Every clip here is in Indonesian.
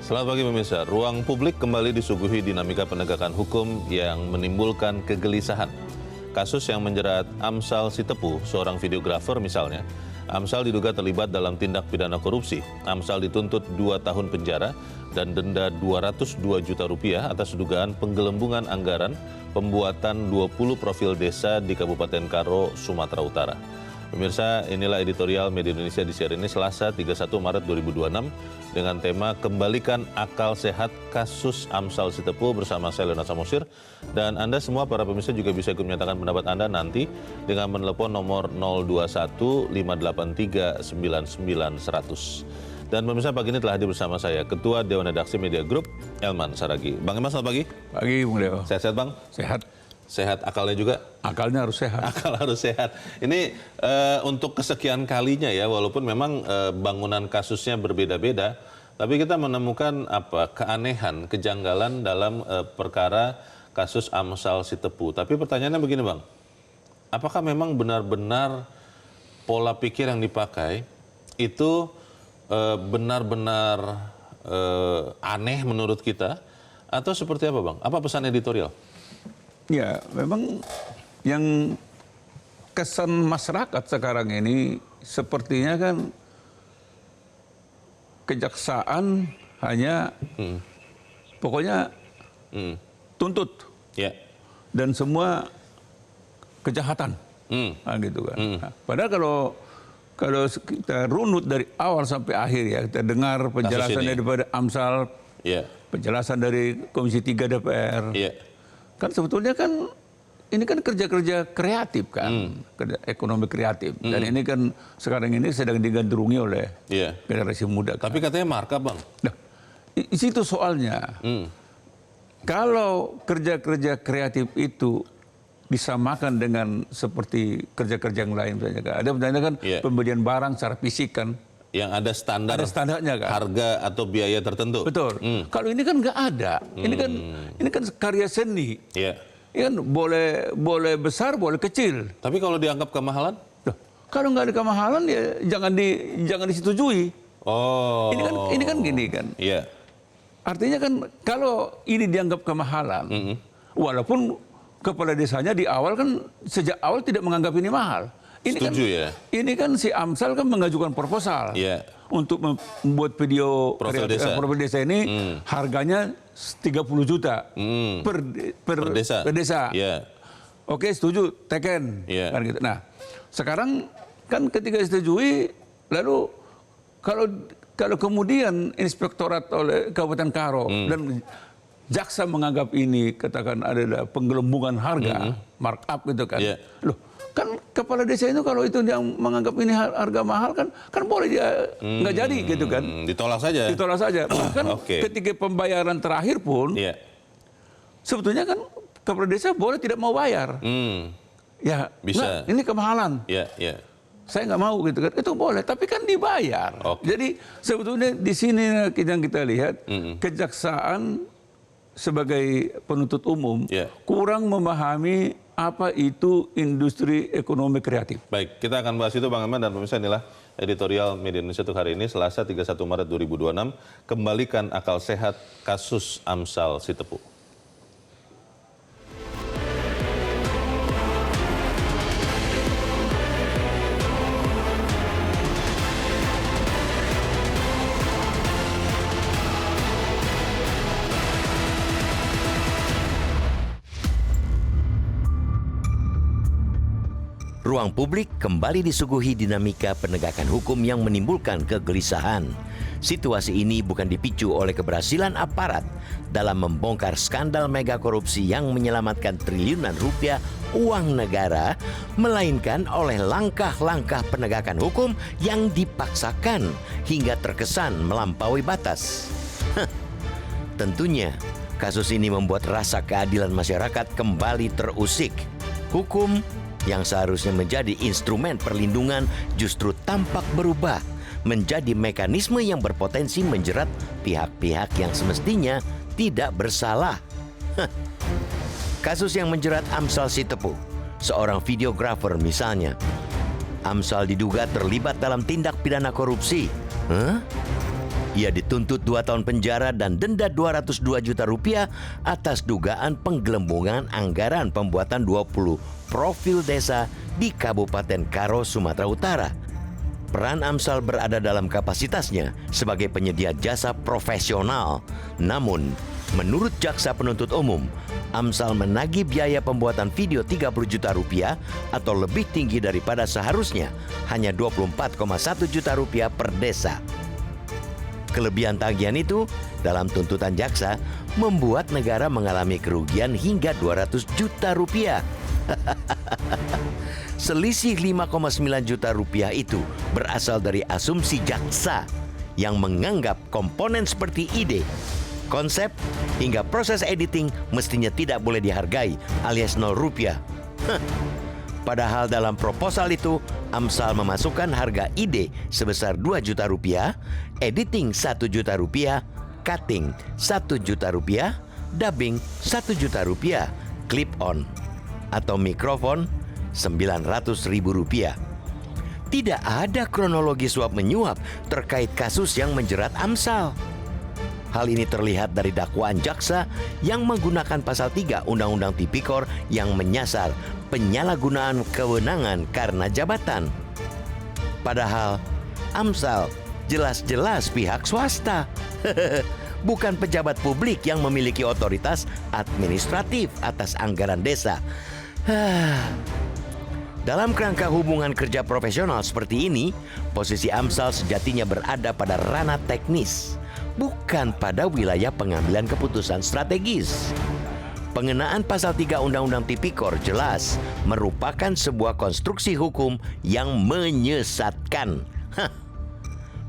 Selamat pagi pemirsa, ruang publik kembali disuguhi dinamika penegakan hukum yang menimbulkan kegelisahan. Kasus yang menjerat Amsal Sitepu, seorang videografer misalnya. Amsal diduga terlibat dalam tindak pidana korupsi. Amsal dituntut 2 tahun penjara dan denda 202 juta rupiah atas dugaan penggelembungan anggaran pembuatan 20 profil desa di Kabupaten Karo, Sumatera Utara. Pemirsa, inilah editorial Media Indonesia di siar ini Selasa 31 Maret 2026 dengan tema Kembalikan Akal Sehat Kasus Amsal Sitepu bersama saya Leonard Samosir. Dan Anda semua para pemirsa juga bisa ikut menyatakan pendapat Anda nanti dengan menelepon nomor 021 583 99 100. Dan pemirsa, pagi ini telah hadir bersama saya Ketua Dewan Redaksi Media Group, Elman Saragih. Bang Elman, selamat pagi. Pagi, Bung Leo. Sehat-sehat, Bang? Sehat. Sehat akalnya juga? Akalnya harus sehat. Akal harus sehat. Ini untuk kesekian kalinya ya, walaupun memang bangunan kasusnya berbeda-beda, tapi kita menemukan keanehan, kejanggalan dalam perkara kasus Amsal Sitepu. Tapi pertanyaannya begini, Bang. Apakah memang benar-benar pola pikir yang dipakai itu benar-benar aneh menurut kita, atau seperti apa, Bang? Apa pesan editorial? Ya, memang yang kesan masyarakat sekarang ini sepertinya kan kejaksaan hanya pokoknya tuntut dan semua kejahatan, gitu kan. Nah, padahal kalau kita runut dari awal sampai akhir ya, kita dengar penjelasan daripada Amsal, penjelasan dari Komisi 3 DPR. Kan sebetulnya kan ini kan kerja-kerja kreatif kan, kerja ekonomi kreatif. Dan ini kan sekarang ini sedang digandrungi oleh generasi muda. Tapi katanya markup, Bang. Nah, di situ soalnya. Kalau kerja-kerja kreatif itu disamakan dengan seperti kerja-kerja yang lain misalnya kan. Ada misalnya kan pembelian barang secara fisik kan. Yang ada standarnya kan, harga atau biaya tertentu. Betul. Kalau ini kan nggak ada. Ini kan karya seni. Ini kan boleh besar, boleh kecil. Tapi kalau dianggap kemahalan? Kalau nggak ada kemahalan ya jangan disetujui. Oh. Ini kan gini kan. Artinya kan kalau ini dianggap kemahalan, walaupun kepala desanya di awal kan sejak awal tidak menganggap ini mahal. Ini kan si Amsal kan mengajukan proposal untuk membuat video profil desa ini harganya 30 juta per desa. Oke, setuju, teken. Kan gitu. Nah, sekarang kan ketika disetujui, lalu kalau kemudian inspektorat oleh Kabupaten Karo dan jaksa menganggap ini katakan adalah penggelembungan harga, markup gitu kan. Loh, kan kepala desa itu kalau itu yang menganggap ini harga mahal kan boleh dia nggak jadi gitu kan. Ditolak saja. Bahkan ketika pembayaran terakhir pun sebetulnya kan kepala desa boleh tidak mau bayar. Ya bisa. Nah, ini kemahalan. Saya nggak mau gitu kan. Itu boleh, tapi kan dibayar. Jadi sebetulnya di sini yang kita lihat kejaksaan sebagai penuntut umum kurang memahami apa itu industri ekonomi kreatif. Baik, kita akan bahas itu Bang Elman, dan pemirsa, inilah editorial Media Indonesia untuk hari ini Selasa 31 Maret 2026. Kembalikan akal sehat kasus Amsal Sitepu. Ruang publik kembali disuguhi dinamika penegakan hukum yang menimbulkan kegelisahan. Situasi ini bukan dipicu oleh keberhasilan aparat dalam membongkar skandal mega korupsi yang menyelamatkan triliunan rupiah uang negara, melainkan oleh langkah-langkah penegakan hukum yang dipaksakan hingga terkesan melampaui batas. Tentunya, kasus ini membuat rasa keadilan masyarakat kembali terusik. Hukum yang seharusnya menjadi instrumen perlindungan justru tampak berubah menjadi mekanisme yang berpotensi menjerat pihak-pihak yang semestinya tidak bersalah. Kasus yang menjerat Amsal Sitepu, seorang videografer misalnya. Amsal diduga terlibat dalam tindak pidana korupsi. Ia dituntut 2 tahun penjara dan denda 202 juta rupiah atas dugaan penggelembungan anggaran pembuatan 20 profil desa di Kabupaten Karo, Sumatera Utara. Peran Amsal berada dalam kapasitasnya sebagai penyedia jasa profesional. Namun, menurut Jaksa Penuntut Umum, Amsal menagih biaya pembuatan video 30 juta rupiah atau lebih tinggi daripada seharusnya, hanya 24,1 juta rupiah per desa. Kelebihan tagihan itu dalam tuntutan jaksa membuat negara mengalami kerugian hingga 200 juta rupiah. Selisih 5,9 juta rupiah itu berasal dari asumsi jaksa yang menganggap komponen seperti ide, konsep, hingga proses editing mestinya tidak boleh dihargai alias 0 rupiah. Padahal dalam proposal itu, Amsal memasukkan harga ide sebesar 2 juta rupiah, editing 1 juta rupiah, cutting 1 juta rupiah, dubbing 1 juta rupiah, clip on atau mikrofon 900.000 rupiah. Tidak ada kronologi suap menyuap terkait kasus yang menjerat Amsal. Hal ini terlihat dari dakwaan jaksa yang menggunakan pasal 3 Undang-Undang Tipikor yang menyasar penyalahgunaan kewenangan karena jabatan. Padahal Amsal jelas-jelas pihak swasta. Bukan pejabat publik yang memiliki otoritas administratif atas anggaran desa. Dalam kerangka hubungan kerja profesional seperti ini, posisi Amsal sejatinya berada pada ranah teknis, bukan pada wilayah pengambilan keputusan strategis. Pengenaan pasal 3 Undang-Undang Tipikor jelas merupakan sebuah konstruksi hukum yang menyesatkan.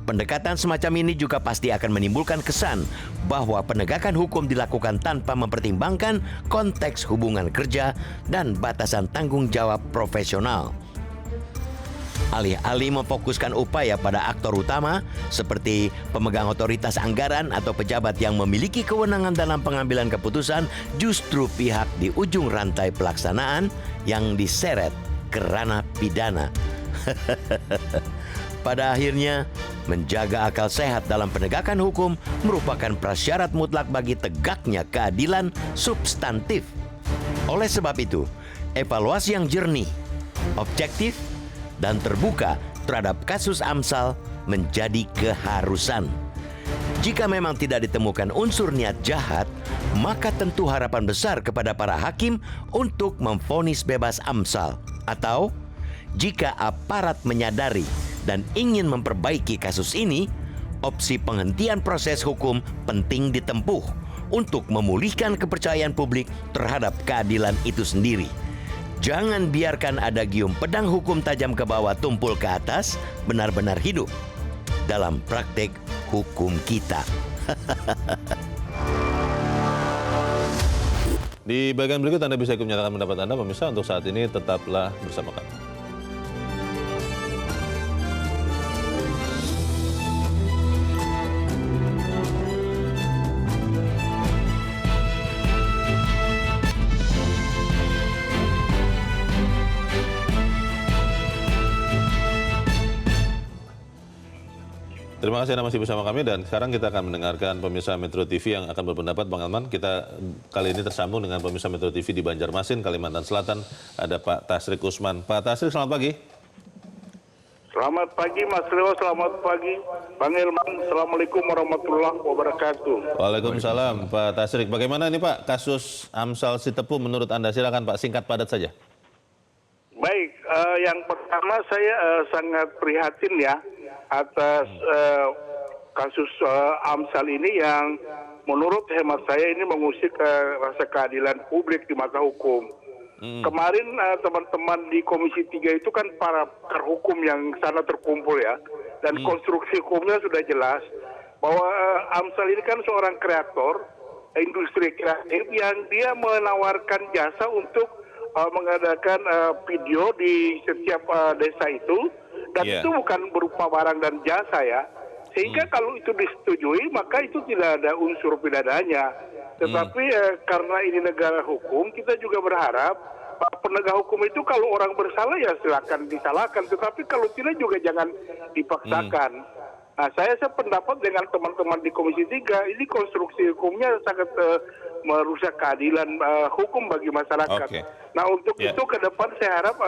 Pendekatan semacam ini juga pasti akan menimbulkan kesan bahwa penegakan hukum dilakukan tanpa mempertimbangkan konteks hubungan kerja dan batasan tanggung jawab profesional. Alih-alih memfokuskan upaya pada aktor utama seperti pemegang otoritas anggaran atau pejabat yang memiliki kewenangan dalam pengambilan keputusan, justru pihak di ujung rantai pelaksanaan yang diseret ke ranah pidana. Pada akhirnya, menjaga akal sehat dalam penegakan hukum merupakan prasyarat mutlak bagi tegaknya keadilan substantif. Oleh sebab itu, evaluasi yang jernih, objektif, dan terbuka terhadap kasus Amsal menjadi keharusan. Jika memang tidak ditemukan unsur niat jahat, maka tentu harapan besar kepada para hakim untuk memvonis bebas Amsal. Atau, jika aparat menyadari dan ingin memperbaiki kasus ini, opsi penghentian proses hukum penting ditempuh untuk memulihkan kepercayaan publik terhadap keadilan itu sendiri. Jangan biarkan ada gium pedang hukum tajam ke bawah tumpul ke atas benar-benar hidup dalam praktek hukum kita. Di bagian berikut Anda bisa ikut menyatakan pendapat Anda, pemirsa. Untuk saat ini tetaplah bersama kami. Terima kasih Anda masih bersama kami, dan sekarang kita akan mendengarkan pemirsa Metro TV yang akan berpendapat. Bang Elman, kita kali ini tersambung dengan pemirsa Metro TV di Banjarmasin, Kalimantan Selatan. Ada Pak Tasrik Usman. Pak Tasrik, selamat pagi. Selamat pagi Mas Leo, selamat pagi Bang Elman. Assalamualaikum warahmatullahi wabarakatuh. Waalaikumsalam Pak Tasrik. Bagaimana ini Pak kasus Amsal Sitepu menurut Anda? Silakan Pak, singkat padat saja. Baik, yang pertama saya sangat prihatin ya atas kasus Amsal ini yang menurut hemat saya ini mengusik rasa keadilan publik di mata hukum. Kemarin teman-teman di Komisi 3 itu kan para pakar hukum yang sana terkumpul ya, dan konstruksi hukumnya sudah jelas bahwa Amsal ini kan seorang kreator industri kreatif yang dia menawarkan jasa untuk mengadakan video di setiap desa itu, dan itu bukan berupa barang dan jasa ya. Sehingga kalau itu disetujui maka itu tidak ada unsur pidananya. Tetapi karena ini negara hukum, kita juga berharap penegak hukum itu kalau orang bersalah ya silakan disalahkan, tetapi kalau tidak juga jangan dipaksakan. Nah, saya sependapat dengan teman-teman di Komisi 3, ini konstruksi hukumnya sangat merusak keadilan hukum bagi masyarakat. Oke. Nah, untuk itu ke depan saya harap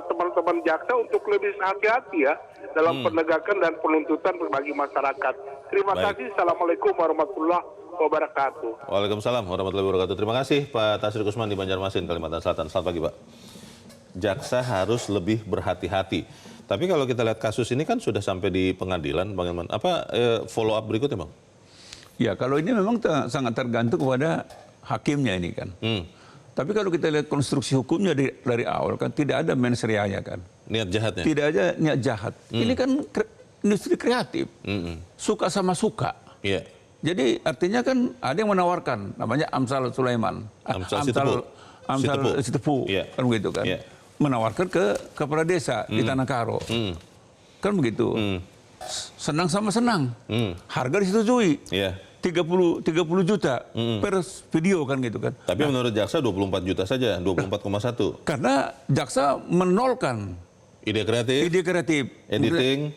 teman-teman jaksa untuk lebih hati-hati ya dalam penegakan dan penuntutan bagi masyarakat. Terima Baik. kasih. Assalamualaikum warahmatullahi wabarakatuh. Waalaikumsalam warahmatullahi wabarakatuh. Terima kasih Pak Tasrik Usman di Banjarmasin, Kalimantan Selatan. Selamat pagi Pak. Jaksa harus lebih berhati-hati. Tapi kalau kita lihat kasus ini kan sudah sampai di pengadilan, bagaimana? Apa follow up berikutnya, Bang? Ya, kalau ini memang sangat tergantung kepada hakimnya ini kan. Tapi kalau kita lihat konstruksi hukumnya dari awal kan tidak ada mens reanya kan. Niat jahatnya? Tidak ada niat jahat. Ini kan industri kreatif. Suka sama suka. Iya. Jadi artinya kan ada yang menawarkan, namanya Amsal Sulaiman. Amsal Sitepu. Iya. Kan begitu kan. Iya. Menawarkan ke kepala desa di Tanah Karo. Kan begitu. Senang sama senang. Harga disetujui. Iya. 30 juta per video kan gitu kan. Tapi menurut jaksa 24 juta saja, 24,1. Karena jaksa menolkan Ide kreatif, ide kreatif, editing,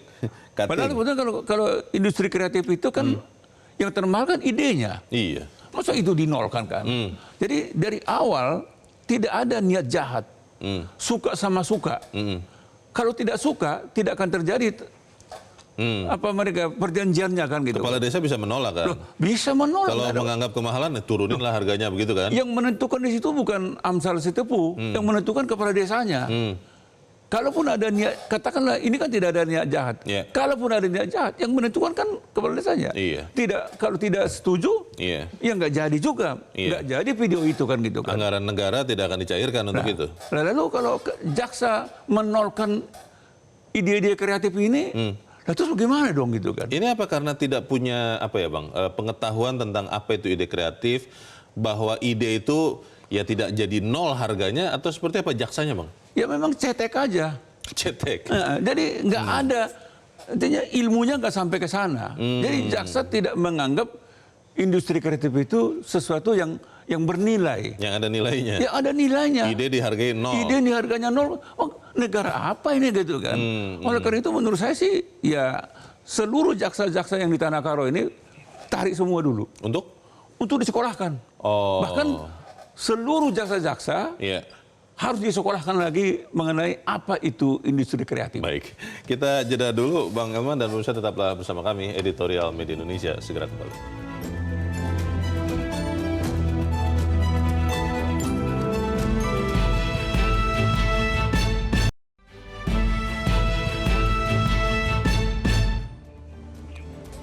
cutting. Padahal sebetulnya kalau industri kreatif itu kan yang termahal kan idenya. Iya. Masa itu dinolkan kan? Jadi dari awal tidak ada niat jahat. Suka sama suka. Kalau tidak suka tidak akan terjadi apa mereka perjanjiannya kan gitu. Kepala desa bisa menolak kan? Loh, bisa menolak. Kalau menganggap kemahalan, turuninlah harganya begitu kan? Yang menentukan di situ bukan Amsal Sitepu, yang menentukan kepala desanya. Kalaupun ada niat, katakanlah ini kan tidak ada niat jahat. Yeah. Kalaupun ada niat jahat, yang menentukan kan kepala desanya. Iya. Tidak, kalau tidak setuju, Iya. ya nggak jadi juga. Iya. Nggak jadi video itu kan gitu kan. Anggaran negara tidak akan dicairkan untuk itu. Lalu kalau jaksa menolkan ide-ide kreatif ini, lah terus bagaimana dong gitu kan? Ini apa karena tidak punya apa ya Bang, pengetahuan tentang apa itu ide kreatif, bahwa ide itu ya tidak jadi nol harganya atau seperti apa jaksanya Bang? Ya memang cetek aja. Cetek. Jadi nggak ada, artinya ilmunya nggak sampai ke sana. Jadi jaksa tidak menganggap industri kreatif itu sesuatu yang bernilai. Yang ada nilainya. Ya ada nilainya. Ide dihargai nol. Ide ini harganya nol. Oh, negara apa ini gitu kan? Oleh karena itu menurut saya sih ya seluruh jaksa-jaksa yang di Tanah Karo ini tarik semua dulu. Untuk disekolahkan. Oh. Bahkan seluruh jaksa-jaksa Iya. harus disekolahkan lagi mengenai apa itu industri kreatif. Baik, kita jeda dulu Bang Elman dan pemirsa tetaplah bersama kami Editorial Media Indonesia segera kembali.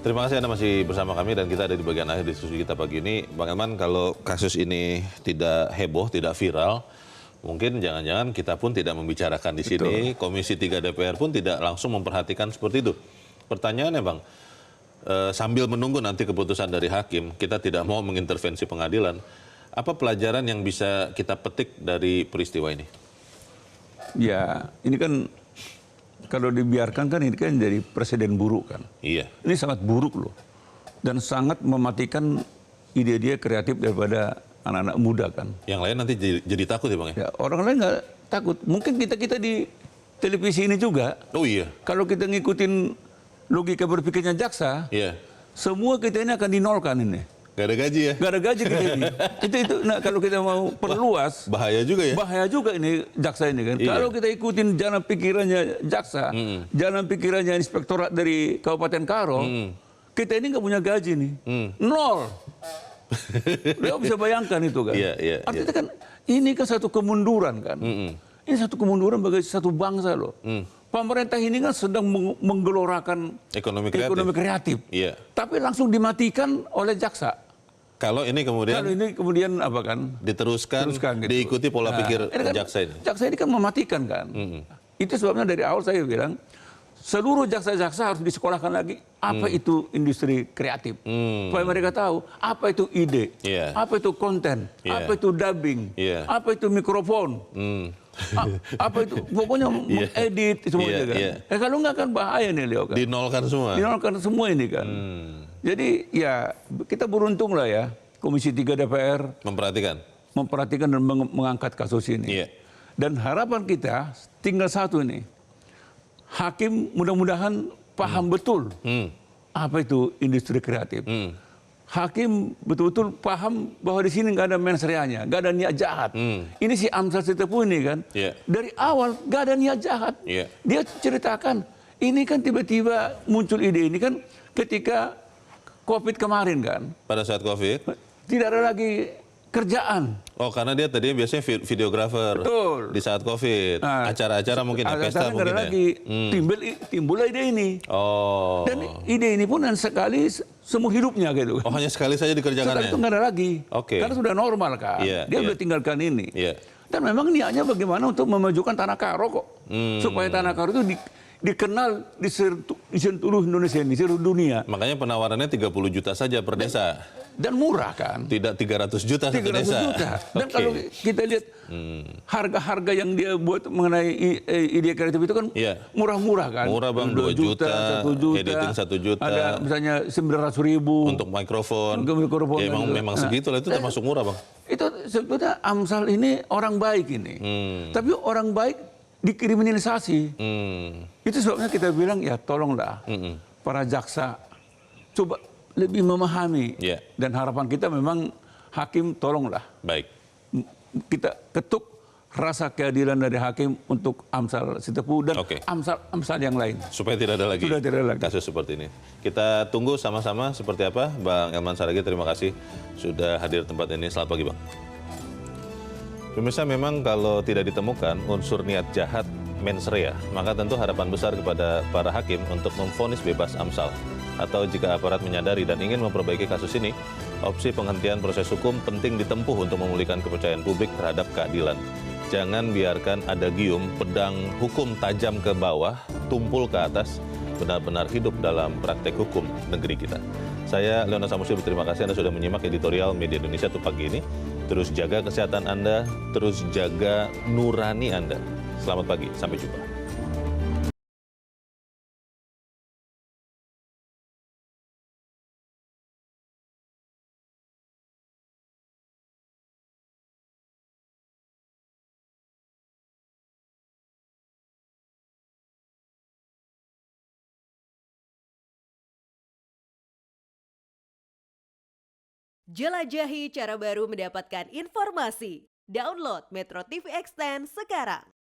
Terima kasih Anda masih bersama kami dan kita ada di bagian akhir diskusi kita pagi ini. Bang Elman, kalau kasus ini tidak heboh, tidak viral, mungkin jangan-jangan kita pun tidak membicarakan di sini. Komisi 3 DPR pun tidak langsung memperhatikan seperti itu. Pertanyaannya Bang, sambil menunggu nanti keputusan dari hakim, kita tidak mau mengintervensi pengadilan. Apa pelajaran yang bisa kita petik dari peristiwa ini? Ya, ini kan kalau dibiarkan kan ini kan jadi presiden buruk kan. Iya. Ini sangat buruk loh. Dan sangat mematikan ide-ide kreatif daripada anak-anak muda kan. Yang lain nanti jadi takut ya Bang ya? Ya, orang lain nggak takut. Mungkin kita di televisi ini juga. Oh iya. Kalau kita ngikutin logika berpikirnya jaksa, Iya. semua kita ini akan dinolkan ini. Gak ada gaji ya? Gak ada gaji kita ini. itu. Nah kalau kita mau perluas, Bahaya juga ya? bahaya juga ini jaksa ini kan. Iya. Kalau kita ikutin jalan pikirannya jaksa, jalan pikirannya inspektorat dari Kabupaten Karo, kita ini nggak punya gaji nih, nol. Lo bisa bayangkan itu kan. Iya, Artinya kan ini kan satu kemunduran kan. Ini satu kemunduran bagi satu bangsa loh. Pemerintah ini kan sedang menggelorakan Ekonomi kreatif. Iya. Tapi langsung dimatikan oleh jaksa. Kalau ini kemudian apa kan? diteruskan Gitu. diikuti pola pikir ini kan, jaksa ini. Jaksa ini kan mematikan kan. Itu sebabnya dari awal saya bilang seluruh jaksa-jaksa harus disekolahkan lagi apa itu industri kreatif. Supaya mereka tahu apa itu ide, apa itu konten, apa itu dubbing, apa itu mikrofon. Apa itu pokoknya mengedit semuanya kan. Kalau nggak kan bahaya nih Leo kan. Dinolkan semua. Dinolkan semua ini kan. Jadi ya kita beruntung lah ya Komisi 3 DPR memperhatikan dan mengangkat kasus ini. Iya. Dan harapan kita tinggal satu nih. Hakim mudah-mudahan paham betul apa itu industri kreatif. Hakim betul-betul paham bahwa di sini nggak ada mens reanya, nggak ada niat jahat. Ini si Amsal Sitepu ini kan, dari awal nggak ada niat jahat. Dia ceritakan, ini kan tiba-tiba muncul ide ini kan ketika COVID kemarin kan. Pada saat COVID? Tidak ada lagi kerjaan. Oh, karena dia tadinya biasanya videografer. Betul. Di saat COVID. Acara-acara mungkin, pesta mungkin ya? lagi. Timbullah ide ini. Oh. Dan ide ini pun sekali seumur hidupnya gitu. Oh, hanya sekali saja dikerjakannya? Sekali itu nggak ada lagi. Oke. Karena sudah normal kan. Dia udah tinggalkan ini. Dan memang niatnya bagaimana untuk memajukan Tanah Karo kok. Supaya Tanah Karo itu dikenal di seluruh Indonesia ini, seluruh dunia. Makanya penawarannya 30 juta saja per desa. Dan murah kan. Tidak 300 juta satu 300 desa. juta. Dan kalau kita lihat harga-harga yang dia buat mengenai ide kreatif itu kan murah-murah kan. Murah Bang, 2 juta, 1 juta, editing 1 juta. ada misalnya 900.000. Untuk mikrofon. Ya, memang segitu lah, itu termasuk murah Bang. Itu sebetulnya Amsal ini orang baik ini. Tapi orang baik dikriminalisasi. Itu sebabnya kita bilang ya tolonglah para jaksa coba lebih memahami. Dan harapan kita memang hakim tolonglah. Baik. Kita ketuk rasa keadilan dari hakim untuk Amsal Sitepu dan Amsal yang lain. Supaya tidak ada lagi, kasus seperti ini. Kita tunggu sama-sama seperti apa. Bang Elman Saragih, terima kasih sudah hadir tempat ini. Selamat pagi Bang. Pemirsa, memang kalau tidak ditemukan unsur niat jahat mens rea, maka tentu harapan besar kepada para hakim untuk memvonis bebas Amsal. Atau jika aparat menyadari dan ingin memperbaiki kasus ini, opsi penghentian proses hukum penting ditempuh untuk memulihkan kepercayaan publik terhadap keadilan. Jangan biarkan ada gium pedang hukum tajam ke bawah, tumpul ke atas, benar-benar hidup dalam praktek hukum negeri kita. Saya Leona Samusi berterima kasih Anda sudah menyimak editorial Media Indonesia untuk pagi ini. Terus jaga kesehatan Anda, terus jaga nurani Anda. Selamat pagi, sampai jumpa. Jelajahi cara baru mendapatkan informasi. Download Metro TV Extend sekarang.